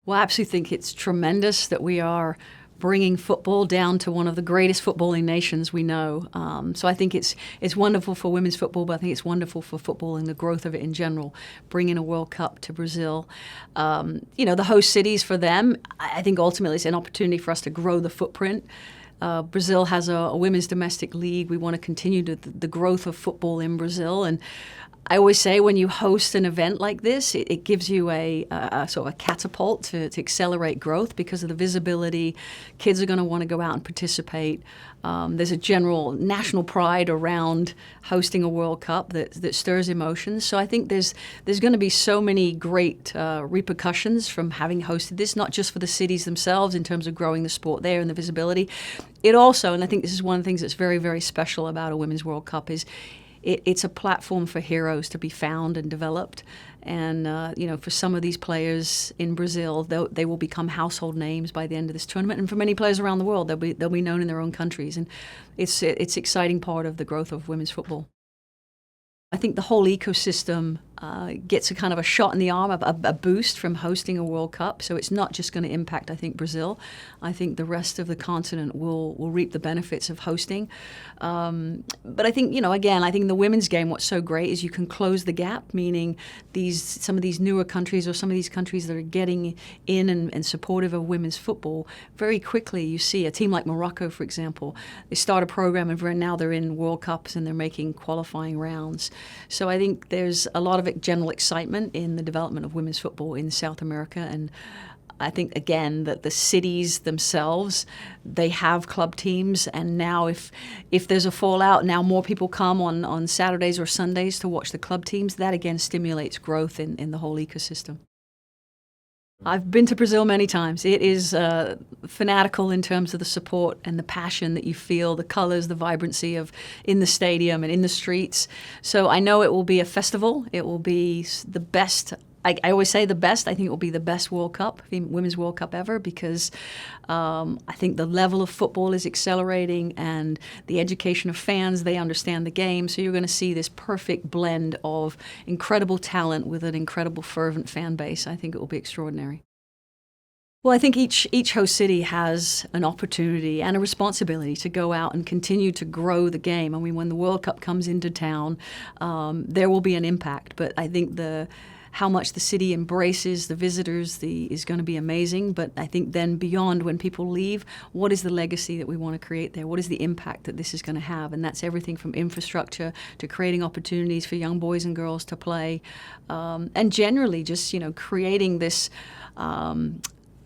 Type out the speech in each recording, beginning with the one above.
Well, I absolutely think it's tremendous that we are bringing football down to one of the greatest footballing nations we know. So I think it's wonderful for women's football, but I think it's wonderful for football and the growth of it in general. Bringing a World Cup to Brazil, the host cities for them, I think ultimately it's an opportunity for us to grow the footprint. Brazil has a women's domestic league. We want to continue the growth of football in Brazil. And I always say when you host an event like this, it gives you a sort of a catapult to accelerate growth because of the visibility. Kids are going to want to go out and participate. There's a general national pride around hosting a World Cup that stirs emotions. So I think there's going to be so many great repercussions from having hosted this, not just for the cities themselves in terms of growing the sport there and the visibility. It also, and I think this is one of the things that's very, very special about a Women's World Cup, is it's a platform for heroes to be found and developed. And, for some of these players in Brazil, they will become household names by the end of this tournament. And for many players around the world, they'll be known in their own countries. And it's an exciting part of the growth of women's football. I think the whole ecosystem gets a kind of a shot in the arm, a boost from hosting a World Cup. So it's not just going to impact, I think, Brazil. I think the rest of the continent will reap the benefits of hosting. But I think, again, I think in the women's game, what's so great is you can close the gap, meaning some of these newer countries or some of these countries that are getting in and supportive of women's football, very quickly you see a team like Morocco, for example, they start a program and now they're in World Cups and they're making qualifying rounds. So I think there's a lot of general excitement in the development of women's football in South America. And I think, again, that the cities themselves, they have club teams. And now if there's a fallout, now more people come on Saturdays or Sundays to watch the club teams. That, again, stimulates growth in the whole ecosystem. I've been to Brazil many times. It is fanatical in terms of the support and the passion that you feel, the colors, the vibrancy of in the stadium and in the streets. So I know it will be a festival. It will be the best. I always say the best. I think it will be the best World Cup, Women's World Cup ever, because I think the level of football is accelerating and the education of fans, they understand the game. So you're going to see this perfect blend of incredible talent with an incredible fervent fan base. I think it will be extraordinary. Well, I think each host city has an opportunity and a responsibility to go out and continue to grow the game. I mean, when the World Cup comes into town, there will be an impact. But I think how much the city embraces the visitors is going to be amazing. But I think then beyond, when people leave, what is the legacy that we want to create there? What is the impact that this is going to have? And that's everything from infrastructure to creating opportunities for young boys and girls to play, and generally just creating this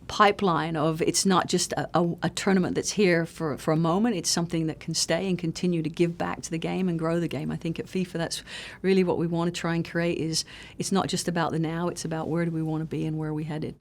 pipeline of, it's not just a tournament that's here for a moment. It's something that can stay and continue to give back to the game and grow the game. I think at FIFA that's really what we want to try and create. Is it's not just about the now, it's about where do we want to be and where are we headed.